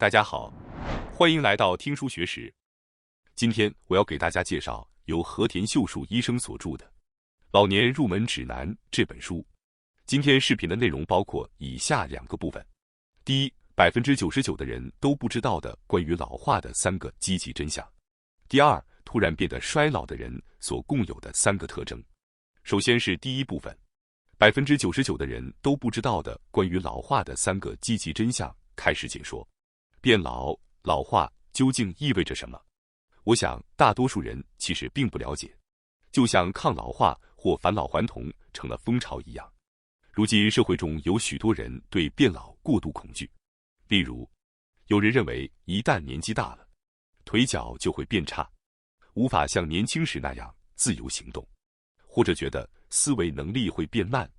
大家好，欢迎来到听书学史。今天我要给大家介绍由和田秀树医生所著的《老年入门指南》这本书。今天视频的内容包括以下2个部分：第一，99%的人都不知道的关于老化的3个积极真相；第二，突然变得衰老的人所共有的3个特征。首先是第一部分，99%的人都不知道的关于老化的3个积极真相。开始解说。变老、老化究竟意味着什么？我想大多数人其实并不了解，就像抗老化或返老还童成了风潮一样。如今社会中有许多人对变老过度恐惧，例如，有人认为一旦年纪大了，腿脚就会变差，无法像年轻时那样自由行动，或者觉得思维能力会变慢，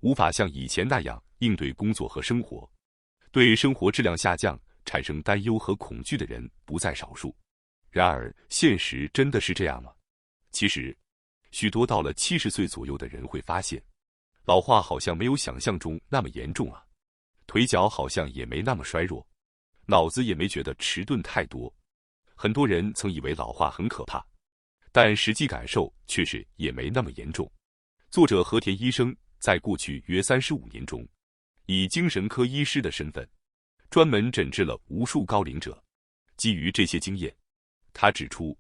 无法像以前那样应对工作和生活，对生活质量下降产生担忧和恐惧的人不在少数。然而，现实真的是这样吗？其实，许多到了70岁左右的人会发现，老化好像没有想象中那么严重啊，腿脚好像也没那么衰弱，脑子也没觉得迟钝太多。很多人曾以为老化很可怕，但实际感受却是也没那么严重。作者和田医生在过去约35年中，以精神科医师的身份，专门诊治了无数高龄者。基于这些经验，他指出，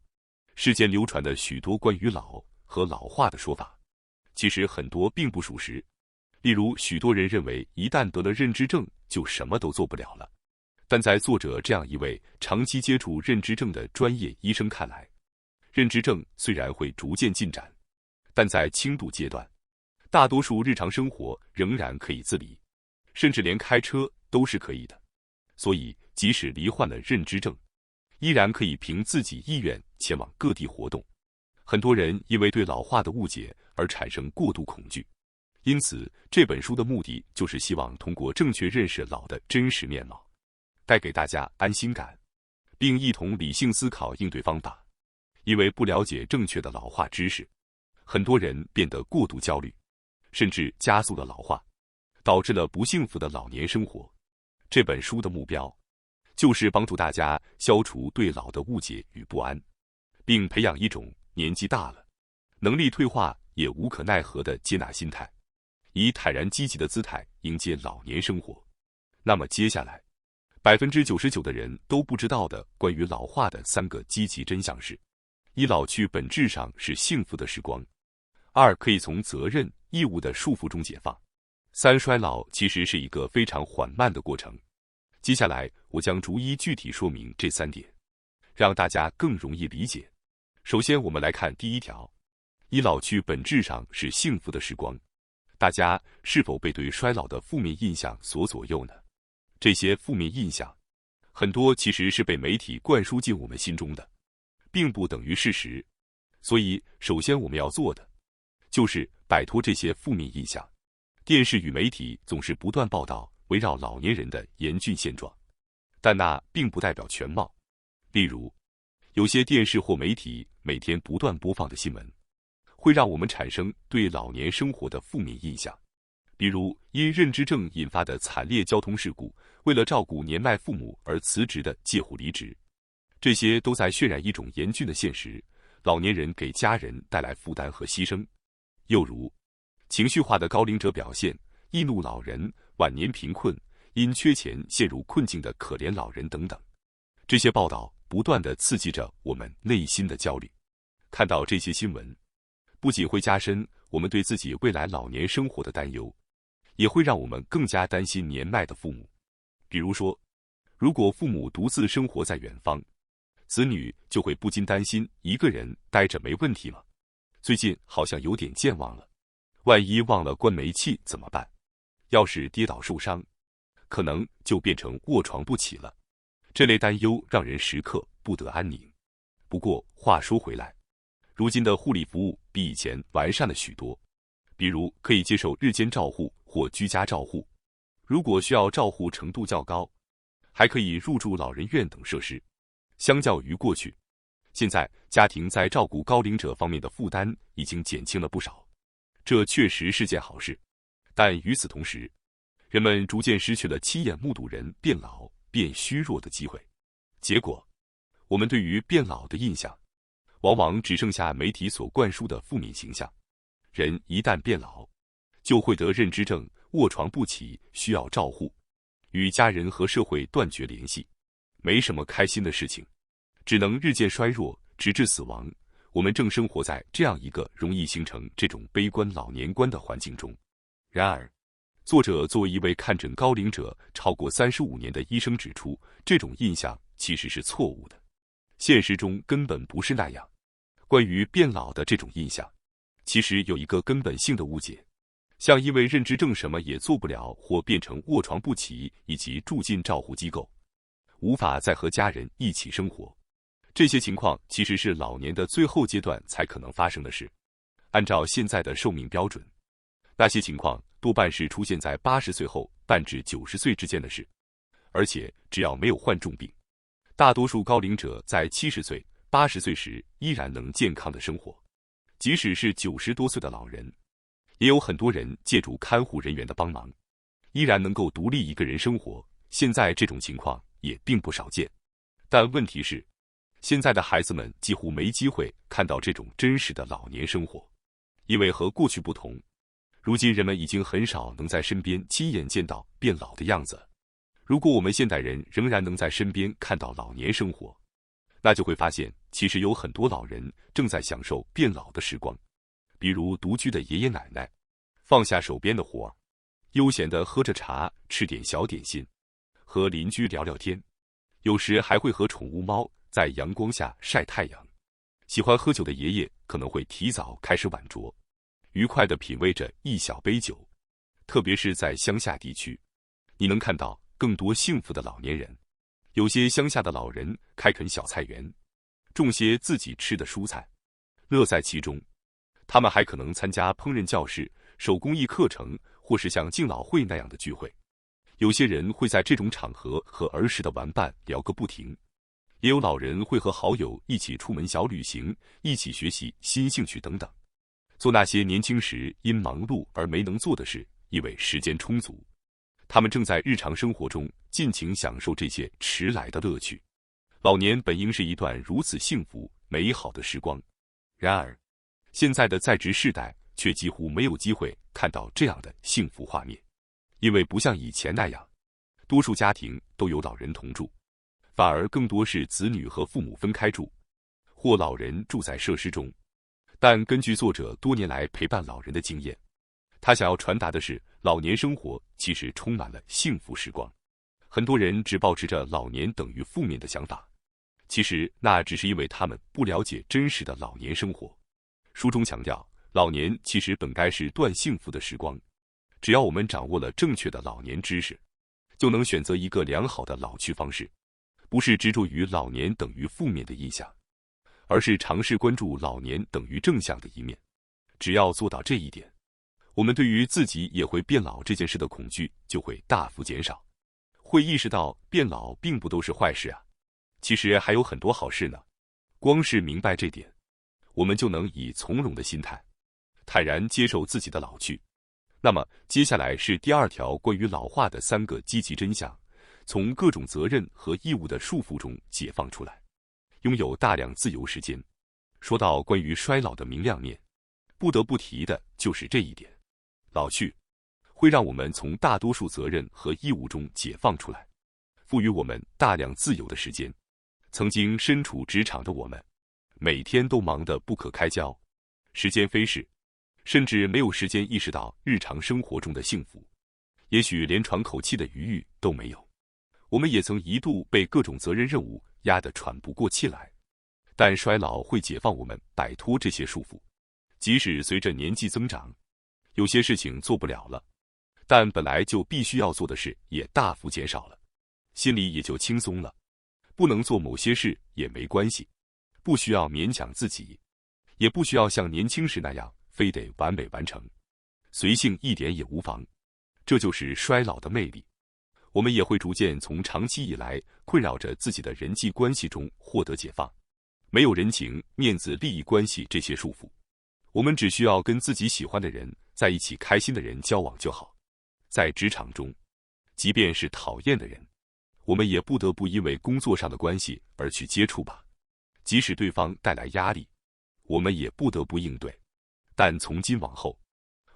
世间流传的许多关于老和老化的说法，其实很多并不属实。例如，许多人认为一旦得了认知症就什么都做不了了，但在作者这样一位长期接触认知症的专业医生看来，认知症虽然会逐渐进展，但在轻度阶段，大多数日常生活仍然可以自理，甚至连开车都是可以的。所以，即使罹患了认知症，依然可以凭自己意愿前往各地活动。很多人因为对老化的误解而产生过度恐惧，因此这本书的目的就是希望通过正确认识老的真实面貌，带给大家安心感，并一同理性思考应对方法。因为不了解正确的老化知识，很多人变得过度焦虑，甚至加速了老化，导致了不幸福的老年生活。这本书的目标，就是帮助大家消除对老的误解与不安，并培养一种年纪大了，能力退化也无可奈何的接纳心态，以坦然积极的姿态迎接老年生活。那么接下来，99%的人都不知道的关于老化的3个积极真相是：一、老去本质上是幸福的时光；二、可以从责任、义务的束缚中解放；三、衰老其实是一个非常缓慢的过程。接下来，我将逐一具体说明这3点，让大家更容易理解。首先，我们来看第1条：一、老去本质上是幸福的时光。大家是否被对衰老的负面印象所左右呢？这些负面印象，很多其实是被媒体灌输进我们心中的，并不等于事实。所以，首先我们要做的，就是摆脱这些负面印象。电视与媒体总是不断报道围绕老年人的严峻现状，但那并不代表全貌。例如，有些电视或媒体每天不断播放的新闻，会让我们产生对老年生活的负面印象。比如，因认知症引发的惨烈交通事故，为了照顾年迈父母而辞职的介护离职，这些都在渲染一种严峻的现实：老年人给家人带来负担和牺牲。又如，情绪化的高龄者表现，易怒老人、晚年贫困、因缺钱陷入困境的可怜老人等等。这些报道不断地刺激着我们内心的焦虑。看到这些新闻，不仅会加深我们对自己未来老年生活的担忧，也会让我们更加担心年迈的父母。比如说，如果父母独自生活在远方，子女就会不禁担心一个人待着没问题吗？最近好像有点健忘了，万一忘了关煤气怎么办？要是跌倒受伤，可能就变成卧床不起了。这类担忧让人时刻不得安宁。不过话说回来，如今的护理服务比以前完善了许多，比如可以接受日间照护或居家照护，如果需要照护程度较高，还可以入住老人院等设施。相较于过去，现在家庭在照顾高龄者方面的负担已经减轻了不少，这确实是件好事。但与此同时，人们逐渐失去了亲眼目睹人变老、变虚弱的机会。结果，我们对于变老的印象，往往只剩下媒体所灌输的负面形象。人一旦变老，就会得认知症，卧床不起，需要照护，与家人和社会断绝联系，没什么开心的事情，只能日渐衰弱，直至死亡。我们正生活在这样一个容易形成这种悲观老年观的环境中。然而，作者作为一位看诊高龄者超过35年的医生指出，这种印象其实是错误的，现实中根本不是那样。关于变老的这种印象，其实有一个根本性的误解，像因为认知症什么也做不了，或变成卧床不起，以及住进照护机构，无法再和家人一起生活。这些情况其实是老年的最后阶段才可能发生的事。按照现在的寿命标准，那些情况多半是出现在80岁后半至90岁之间的事，而且只要没有患重病，大多数高龄者在70岁、80岁时依然能健康的生活。即使是90多岁的老人，也有很多人借助看护人员的帮忙，依然能够独立一个人生活。现在这种情况也并不少见，但问题是，现在的孩子们几乎没机会看到这种真实的老年生活，因为和过去不同，如今人们已经很少能在身边亲眼见到变老的样子。如果我们现代人仍然能在身边看到老年生活，那就会发现，其实有很多老人正在享受变老的时光。比如独居的爷爷奶奶，放下手边的活儿，悠闲地喝着茶，吃点小点心，和邻居聊聊天，有时还会和宠物猫在阳光下晒太阳。喜欢喝酒的爷爷可能会提早开始晚酌，愉快地品味着一小杯酒。特别是在乡下地区，你能看到更多幸福的老年人。有些乡下的老人开垦小菜园，种些自己吃的蔬菜，乐在其中。他们还可能参加烹饪教室、手工艺课程，或是像敬老会那样的聚会。有些人会在这种场合和儿时的玩伴聊个不停，也有老人会和好友一起出门小旅行，一起学习新兴趣等等，做那些年轻时因忙碌而没能做的事，因为时间充足。他们正在日常生活中尽情享受这些迟来的乐趣。老年本应是一段如此幸福美好的时光，然而，现在的在职世代却几乎没有机会看到这样的幸福画面。因为不像以前那样，多数家庭都有老人同住，反而更多是子女和父母分开住，或老人住在设施中。但根据作者多年来陪伴老人的经验，他想要传达的是，老年生活其实充满了幸福时光。很多人只保持着老年等于负面的想法，其实那只是因为他们不了解真实的老年生活。书中强调，老年其实本该是段幸福的时光，只要我们掌握了正确的老年知识，就能选择一个良好的老去方式，不是执着于老年等于负面的印象，而是尝试关注老年等于正向的一面。只要做到这一点，我们对于自己也会变老这件事的恐惧就会大幅减少，会意识到变老并不都是坏事啊，其实还有很多好事呢。光是明白这点，我们就能以从容的心态，坦然接受自己的老去。那么接下来是第2条关于老化的3个积极真相，从各种责任和义务的束缚中解放出来，拥有大量自由时间。说到关于衰老的明亮面，不得不提的就是这一点。老去会让我们从大多数责任和义务中解放出来，赋予我们大量自由的时间。曾经身处职场的我们，每天都忙得不可开交，时间飞逝，甚至没有时间意识到日常生活中的幸福，也许连喘口气的余裕都没有。我们也曾一度被各种责任任务压得喘不过气来，但衰老会解放我们摆脱这些束缚。即使随着年纪增长，有些事情做不了了，但本来就必须要做的事也大幅减少了，心里也就轻松了。不能做某些事也没关系，不需要勉强自己，也不需要像年轻时那样非得完美完成，随性一点也无妨。这就是衰老的魅力。我们也会逐渐从长期以来困扰着自己的人际关系中获得解放，没有人情、面子、利益关系这些束缚，我们只需要跟自己喜欢的人在一起，开心的人交往就好。在职场中，即便是讨厌的人，我们也不得不因为工作上的关系而去接触吧。即使对方带来压力，我们也不得不应对。但从今往后，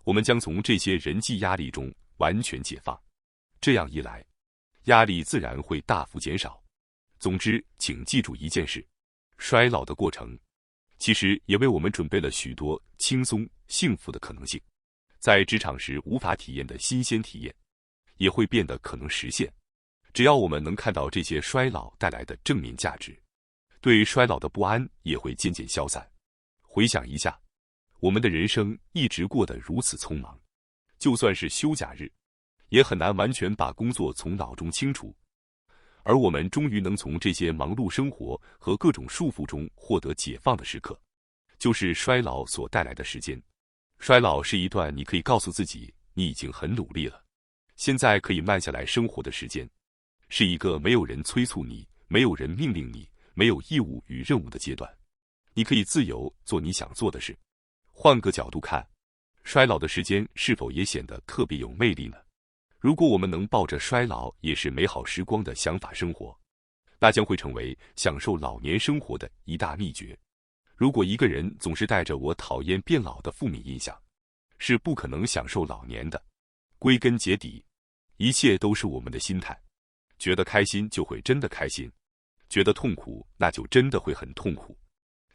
我们将从这些人际压力中完全解放。这样一来，压力自然会大幅减少。总之，请记住一件事：衰老的过程其实也为我们准备了许多轻松幸福的可能性。在职场时无法体验的新鲜体验，也会变得可能实现。只要我们能看到这些衰老带来的正面价值，对衰老的不安也会渐渐消散。回想一下，我们的人生一直过得如此匆忙，就算是休假日，也很难完全把工作从脑中清除。而我们终于能从这些忙碌生活和各种束缚中获得解放的时刻，就是衰老所带来的时间。衰老是一段你可以告诉自己你已经很努力了，现在可以慢下来生活的时间，是一个没有人催促你，没有人命令你，没有义务与任务的阶段。你可以自由做你想做的事。换个角度看，衰老的时间是否也显得特别有魅力呢？如果我们能抱着衰老也是美好时光的想法生活，那将会成为享受老年生活的一大秘诀。如果一个人总是带着我讨厌变老的负面印象，是不可能享受老年的。归根结底，一切都是我们的心态。觉得开心就会真的开心，觉得痛苦那就真的会很痛苦。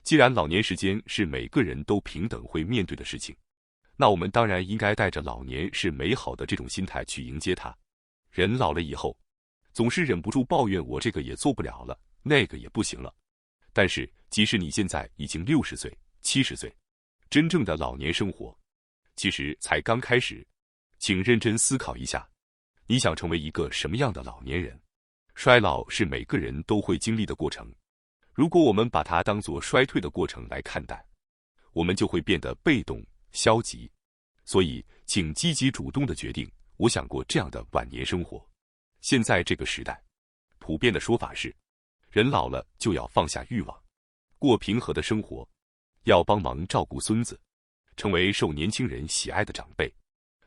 既然老年时间是每个人都平等会面对的事情，那我们当然应该带着老年是美好的这种心态去迎接它。人老了以后，总是忍不住抱怨我这个也做不了了，那个也不行了。但是即使你现在已经60岁、70岁，真正的老年生活其实才刚开始。请认真思考一下，你想成为一个什么样的老年人？衰老是每个人都会经历的过程，如果我们把它当作衰退的过程来看待，我们就会变得被动、消极。所以，请积极主动地决定，我想过这样的晚年生活。现在这个时代，普遍的说法是，人老了就要放下欲望，过平和的生活，要帮忙照顾孙子，成为受年轻人喜爱的长辈，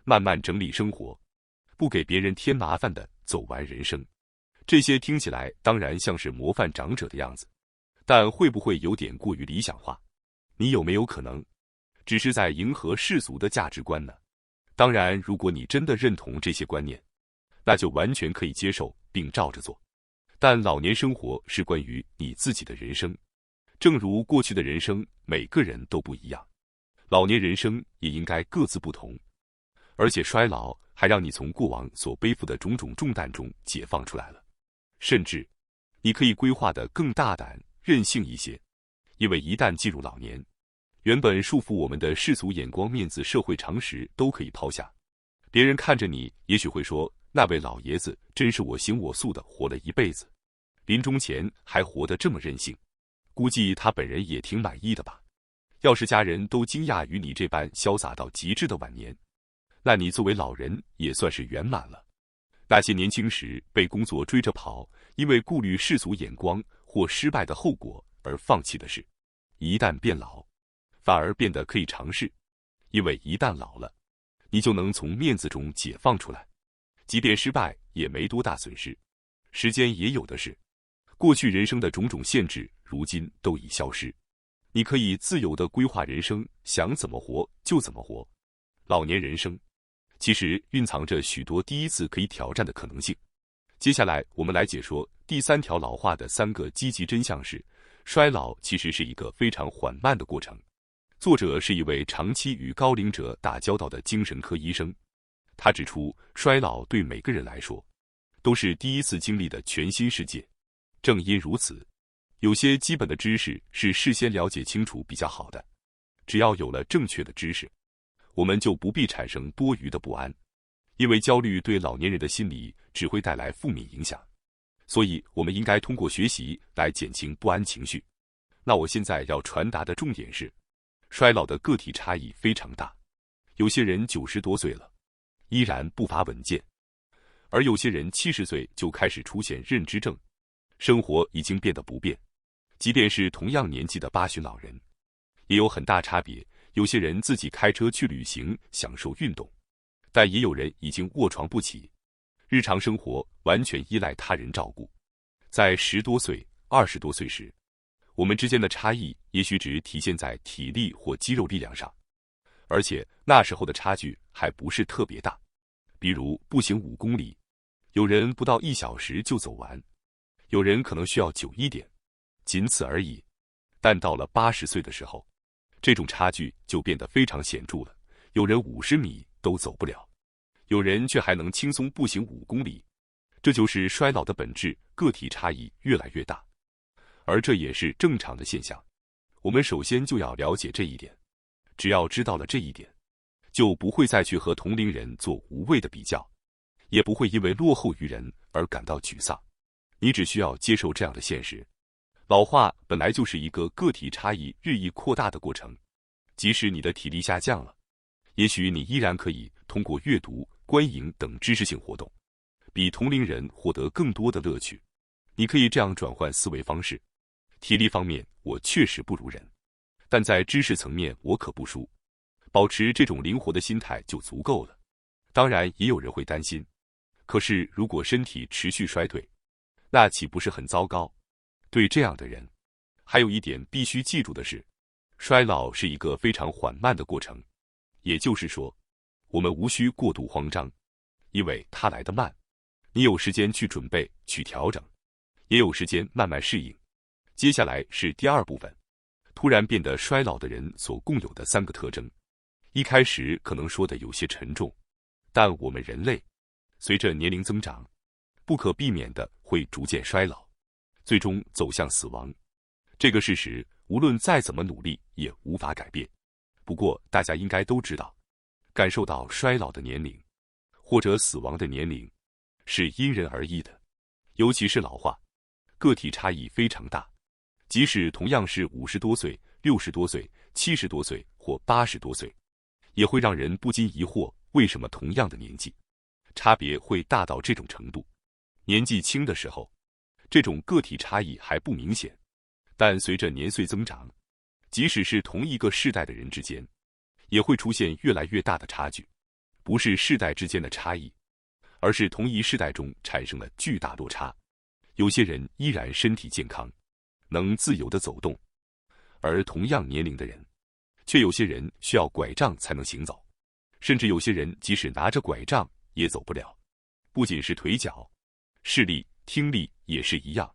慢慢整理生活，不给别人添麻烦的走完人生。这些听起来当然像是模范长者的样子，但会不会有点过于理想化？你有没有可能只是在迎合世俗的价值观呢？当然，如果你真的认同这些观念，那就完全可以接受并照着做。但老年生活是关于你自己的人生，正如过去的人生每个人都不一样，老年人生也应该各自不同。而且衰老还让你从过往所背负的种种重担中解放出来了，甚至你可以规划得更大胆、任性一些。因为一旦进入老年，原本束缚我们的世俗眼光、面子、社会常识都可以抛下。别人看着你，也许会说，那位老爷子真是我行我素的活了一辈子，临终前还活得这么任性，估计他本人也挺满意的吧。要是家人都惊讶于你这般潇洒到极致的晚年，那你作为老人也算是圆满了。那些年轻时被工作追着跑，因为顾虑世俗眼光或失败的后果而放弃的事，一旦变老，反而变得可以尝试。因为一旦老了，你就能从面子中解放出来，即便失败也没多大损失，时间也有的是。过去人生的种种限制，如今都已消失，你可以自由地规划人生，想怎么活就怎么活。老年人生其实蕴藏着许多第一次可以挑战的可能性。接下来我们来解说第3条老化的3个积极真相是，衰老其实是一个非常缓慢的过程。作者是一位长期与高龄者打交道的精神科医生，他指出，衰老对每个人来说都是第一次经历的全新世界。正因如此，有些基本的知识是事先了解清楚比较好的。只要有了正确的知识，我们就不必产生多余的不安，因为焦虑对老年人的心理只会带来负面影响。所以我们应该通过学习来减轻不安情绪。那我现在要传达的重点是，衰老的个体差异非常大，有些人90多岁了，依然步伐稳健，而有些人70岁就开始出现认知症，生活已经变得不便。即便是同样年纪的80老人，也有很大差别。有些人自己开车去旅行，享受运动，但也有人已经卧床不起。日常生活完全依赖他人照顾。在10多岁、20多岁时，我们之间的差异也许只体现在体力或肌肉力量上，而且那时候的差距还不是特别大。比如步行5公里，有人不到1小时就走完，有人可能需要久一点，仅此而已。但到了80岁的时候，这种差距就变得非常显著了，有人50米都走不了，有人却还能轻松步行5公里。这就是衰老的本质，个体差异越来越大，而这也是正常的现象。我们首先就要了解这一点，只要知道了这一点，就不会再去和同龄人做无谓的比较，也不会因为落后于人而感到沮丧。你只需要接受这样的现实，老化本来就是一个个体差异日益扩大的过程。即使你的体力下降了，也许你依然可以通过阅读、观影等知识性活动，比同龄人获得更多的乐趣。你可以这样转换思维方式：体力方面我确实不如人，但在知识层面我可不输。保持这种灵活的心态就足够了。当然也有人会担心，可是如果身体持续衰退，那岂不是很糟糕？对这样的人，还有一点必须记住的是，衰老是一个非常缓慢的过程。也就是说，我们无需过度慌张，因为它来得慢。你有时间去准备、去调整，也有时间慢慢适应。接下来是第2部分，突然变得衰老的人所共有的3个特征。一开始可能说的有些沉重，但我们人类随着年龄增长，不可避免的会逐渐衰老，最终走向死亡。这个事实无论再怎么努力也无法改变。不过大家应该都知道，感受到衰老的年龄或者死亡的年龄是因人而异的，尤其是老化，个体差异非常大。即使同样是50多岁、60多岁、70多岁或80多岁，也会让人不禁疑惑，为什么同样的年纪，差别会大到这种程度？年纪轻的时候，这种个体差异还不明显，但随着年岁增长，即使是同一个世代的人之间，也会出现越来越大的差距。不是世代之间的差异，而是同一世代中产生了巨大落差。有些人依然身体健康，能自由地走动，而同样年龄的人，却有些人需要拐杖才能行走，甚至有些人即使拿着拐杖也走不了。不仅是腿脚，视力、听力也是一样，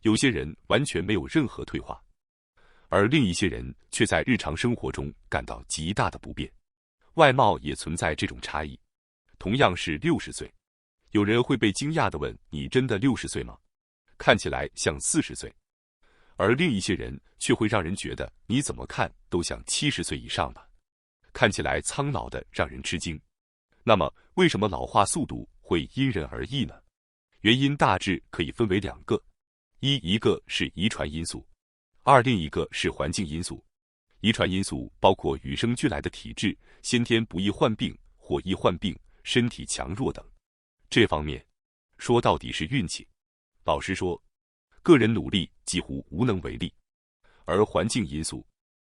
有些人完全没有任何退化，而另一些人却在日常生活中感到极大的不便。外貌也存在这种差异，同样是60岁，有人会被惊讶地问：你真的60岁吗？看起来像40岁。而另一些人却会让人觉得你怎么看都像70岁以上吧，看起来苍老的让人吃惊。那么为什么老化速度会因人而异呢？原因大致可以分为2个，一个是遗传因素，2另一个是环境因素。遗传因素包括与生俱来的体质、先天不易患病或易患病、身体强弱等。这方面说到底是运气，老实说，个人努力几乎无能为力。而环境因素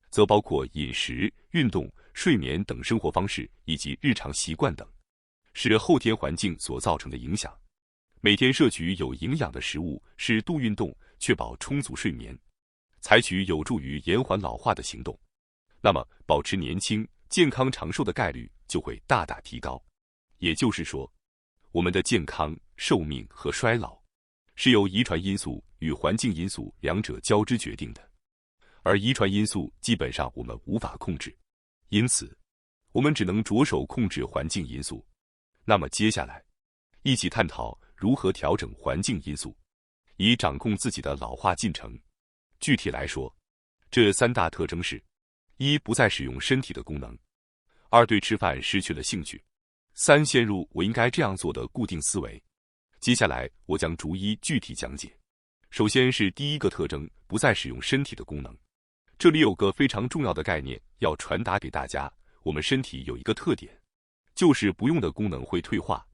则包括饮食、运动、睡眠等生活方式以及日常习惯等，是后天环境所造成的影响。每天摄取有营养的食物，适度运动，确保充足睡眠，采取有助于延缓老化的行动，那么保持年轻、健康长寿的概率就会大大提高。也就是说，我们的健康、寿命和衰老是由遗传因素与环境因素2者交织决定的，而遗传因素基本上我们无法控制，因此我们只能着手控制环境因素。那么接下来一起探讨如何调整环境因素，以掌控自己的老化进程。具体来说，这3大特征是：1不再使用身体的功能；2对吃饭失去了兴趣；3陷入我应该这样做的固定思维。接下来我将逐一具体讲解。首先是第1个特征，不再使用身体的功能。这里有个非常重要的概念要传达给大家，我们身体有一个特点，就是不用的功能会退化。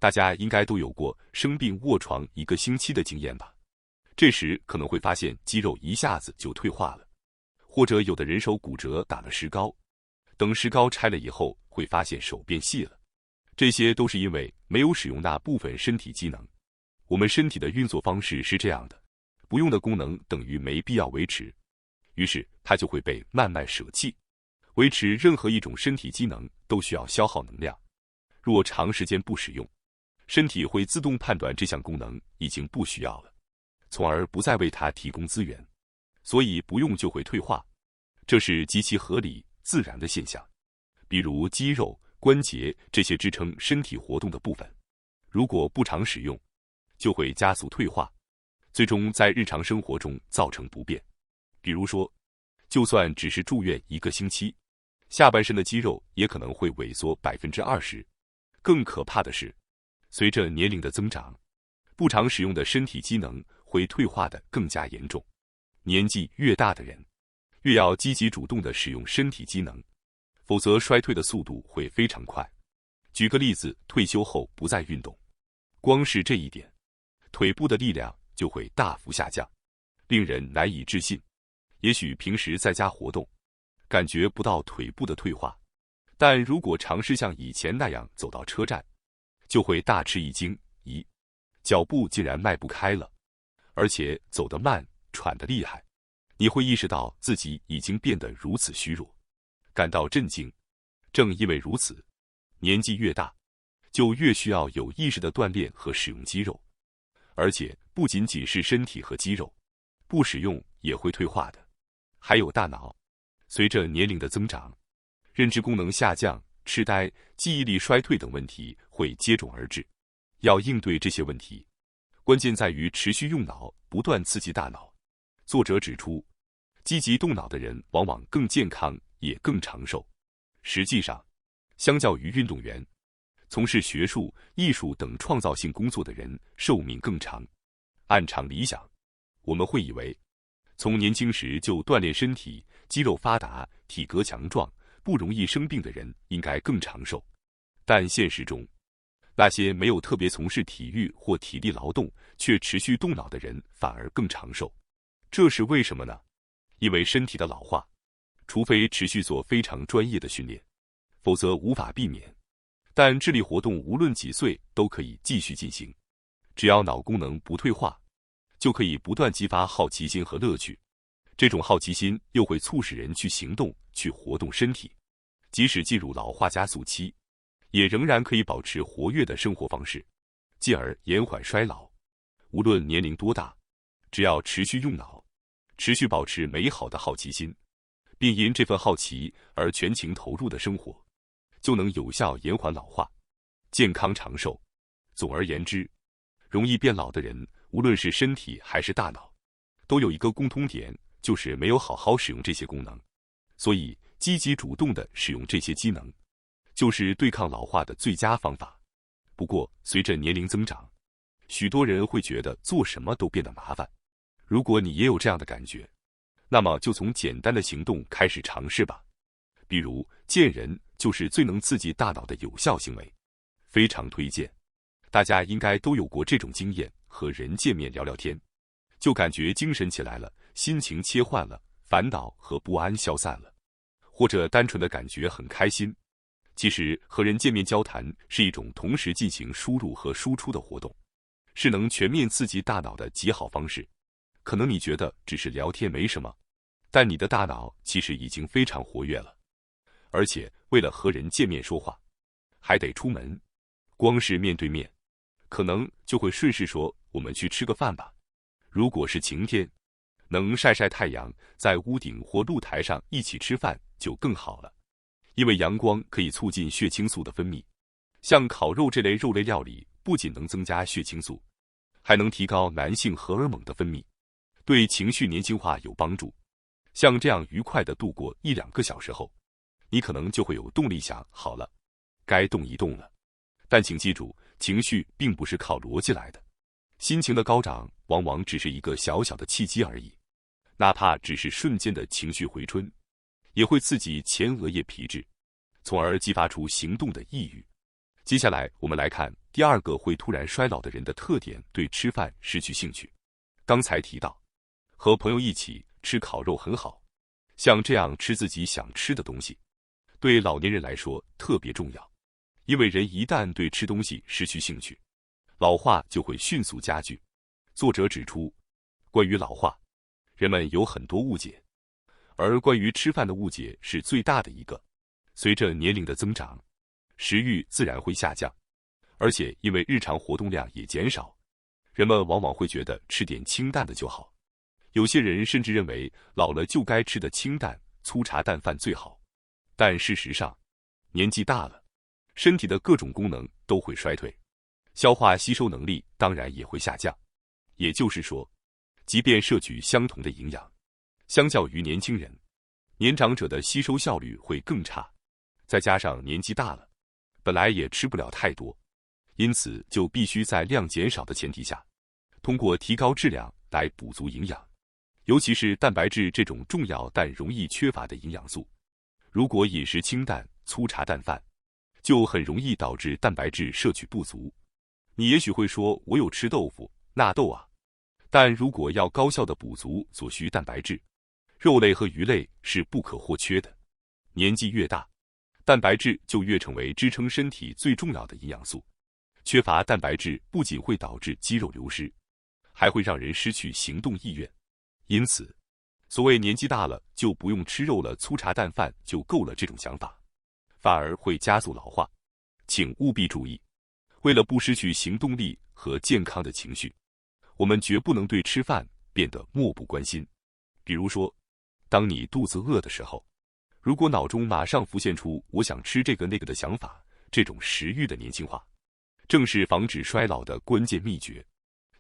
大家应该都有过生病卧床1个星期的经验吧？这时可能会发现肌肉一下子就退化了，或者有的人手骨折打了石膏，等石膏拆了以后会发现手变细了。这些都是因为没有使用那部分身体机能。我们身体的运作方式是这样的，不用的功能等于没必要维持，于是它就会被慢慢舍弃。维持任何一种身体机能都需要消耗能量，若长时间不使用，身体会自动判断这项功能已经不需要了，从而不再为它提供资源，所以不用就会退化，这是极其合理自然的现象。比如肌肉、关节这些支撑身体活动的部分，如果不常使用，就会加速退化，最终在日常生活中造成不便。比如说，就算只是住院1个星期，下半身的肌肉也可能会萎缩20%。更可怕的是，随着年龄的增长，不常使用的身体机能会退化得更加严重。年纪越大的人，越要积极主动地使用身体机能，否则衰退的速度会非常快。举个例子，退休后不再运动，光是这一点，腿部的力量就会大幅下降，令人难以置信。也许平时在家活动，感觉不到腿部的退化，但如果尝试像以前那样走到车站，就会大吃一惊，咦，脚步竟然迈不开了，而且走得慢，喘得厉害。你会意识到自己已经变得如此虚弱，感到震惊。正因为如此，年纪越大，就越需要有意识的锻炼和使用肌肉，而且不仅仅是身体和肌肉，不使用也会退化的。还有大脑，随着年龄的增长，认知功能下降、痴呆、记忆力衰退等问题会接踵而至。要应对这些问题，关键在于持续用脑，不断刺激大脑。作者指出，积极动脑的人往往更健康，也更长寿。实际上，相较于运动员，从事学术、艺术等创造性工作的人寿命更长。按常理想，我们会以为从年轻时就锻炼身体，肌肉发达，体格强壮，不容易生病的人应该更长寿。但现实中，那些没有特别从事体育或体力劳动，却持续动脑的人反而更长寿。这是为什么呢？因为身体的老化，除非持续做非常专业的训练，否则无法避免。但智力活动无论几岁都可以继续进行，只要脑功能不退化，就可以不断激发好奇心和乐趣。这种好奇心又会促使人去行动，去活动身体。即使进入老化加速期，也仍然可以保持活跃的生活方式，进而延缓衰老。无论年龄多大，只要持续用脑，持续保持美好的好奇心，并因这份好奇而全情投入的生活，就能有效延缓老化，健康长寿。总而言之，容易变老的人，无论是身体还是大脑，都有一个共通点，就是没有好好使用这些功能。所以，积极主动地使用这些机能，就是对抗老化的最佳方法。不过，随着年龄增长，许多人会觉得做什么都变得麻烦。如果你也有这样的感觉，那么就从简单的行动开始尝试吧。比如，见人就是最能刺激大脑的有效行为，非常推荐。大家应该都有过这种经验，和人见面聊聊天，就感觉精神起来了，心情切换了，烦恼和不安消散了，或者单纯的感觉很开心。其实和人见面交谈是一种同时进行输入和输出的活动，是能全面刺激大脑的极好方式。可能你觉得只是聊天没什么，但你的大脑其实已经非常活跃了。而且为了和人见面说话，还得出门，光是面对面，可能就会顺势说我们去吃个饭吧。如果是晴天，能晒晒太阳，在屋顶或露台上一起吃饭就更好了。因为阳光可以促进血清素的分泌，像烤肉这类肉类料理不仅能增加血清素，还能提高男性荷尔蒙的分泌，对情绪年轻化有帮助。像这样愉快地度过1-2个小时后，你可能就会有动力想，好了，该动一动了。但请记住，情绪并不是靠逻辑来的，心情的高涨往往只是一个小小的契机而已，哪怕只是瞬间的情绪回春，也会刺激前额叶皮质，从而激发出行动的意欲。接下来我们来看第二个会突然衰老的人的特点，对吃饭失去兴趣。刚才提到，和朋友一起吃烤肉很好，像这样吃自己想吃的东西，对老年人来说特别重要，因为人一旦对吃东西失去兴趣，老化就会迅速加剧。作者指出，关于老化，人们有很多误解，而关于吃饭的误解是最大的一个。随着年龄的增长，食欲自然会下降，而且因为日常活动量也减少，人们往往会觉得吃点清淡的就好。有些人甚至认为老了就该吃的清淡、粗茶淡饭最好。但事实上，年纪大了，身体的各种功能都会衰退，消化吸收能力当然也会下降。也就是说，即便摄取相同的营养，相较于年轻人，年长者的吸收效率会更差。再加上年纪大了，本来也吃不了太多，因此就必须在量减少的前提下，通过提高质量来补足营养，尤其是蛋白质这种重要但容易缺乏的营养素。如果饮食清淡、粗茶淡饭，就很容易导致蛋白质摄取不足。你也许会说，我有吃豆腐、纳豆啊。但如果要高效的补足所需蛋白质，肉类和鱼类是不可或缺的。年纪越大，蛋白质就越成为支撑身体最重要的营养素。缺乏蛋白质不仅会导致肌肉流失，还会让人失去行动意愿。因此，所谓年纪大了就不用吃肉了，粗茶淡饭就够了这种想法，反而会加速老化。请务必注意，为了不失去行动力和健康的情绪，我们绝不能对吃饭变得漠不关心。比如说，当你肚子饿的时候，如果脑中马上浮现出我想吃这个那个的想法，这种食欲的年轻化，正是防止衰老的关键秘诀。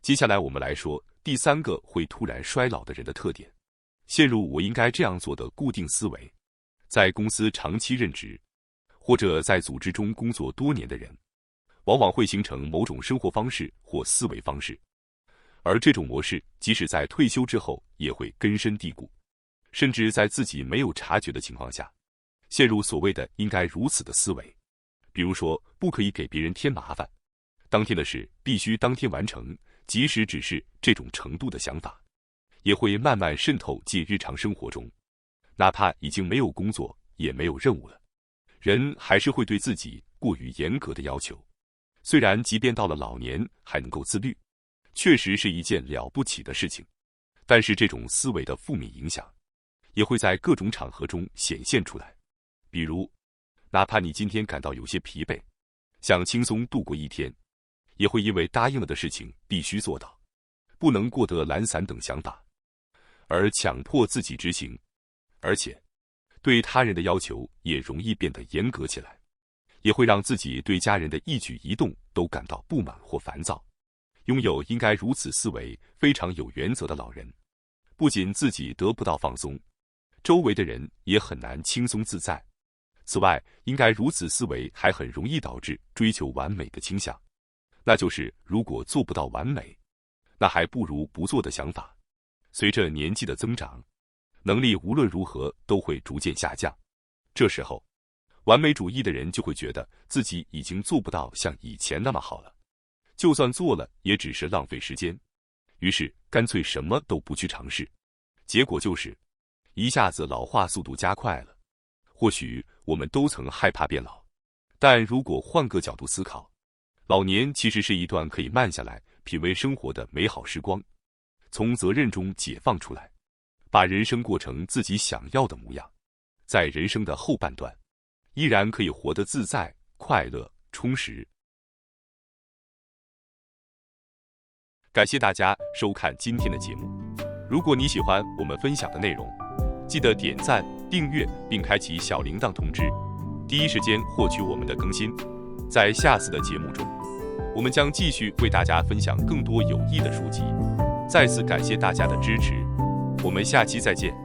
接下来我们来说第3个会突然衰老的人的特点。陷入我应该这样做的固定思维。在公司长期任职，或者在组织中工作多年的人，往往会形成某种生活方式或思维方式，而这种模式即使在退休之后也会根深蒂固，甚至在自己没有察觉的情况下，陷入所谓的应该如此的思维。比如说，不可以给别人添麻烦，当天的事必须当天完成，即使只是这种程度的想法，也会慢慢渗透进日常生活中。哪怕已经没有工作，也没有任务了，人还是会对自己过于严格的要求。虽然即便到了老年还能够自律，确实是一件了不起的事情，但是这种思维的负面影响也会在各种场合中显现出来。比如，哪怕你今天感到有些疲惫，想轻松度过一天，也会因为答应了的事情必须做到，不能过得懒散等想法，而强迫自己执行。而且，对他人的要求也容易变得严格起来，也会让自己对家人的一举一动都感到不满或烦躁。拥有应该如此思维、非常有原则的老人，不仅自己得不到放松，周围的人也很难轻松自在。此外，应该如此思维还很容易导致追求完美的倾向，那就是如果做不到完美，那还不如不做的想法。随着年纪的增长，能力无论如何都会逐渐下降，这时候，完美主义的人就会觉得自己已经做不到像以前那么好了，就算做了也只是浪费时间，于是干脆什么都不去尝试，结果就是一下子老化速度加快了。或许我们都曾害怕变老，但如果换个角度思考，老年其实是一段可以慢下来品味生活的美好时光，从责任中解放出来，把人生过成自己想要的模样，在人生的后半段依然可以活得自在、快乐、充实。感谢大家收看今天的节目，如果你喜欢我们分享的内容，记得点赞、订阅并开启小铃铛通知，第一时间获取我们的更新。在下次的节目中，我们将继续为大家分享更多有益的书籍。再次感谢大家的支持，我们下期再见。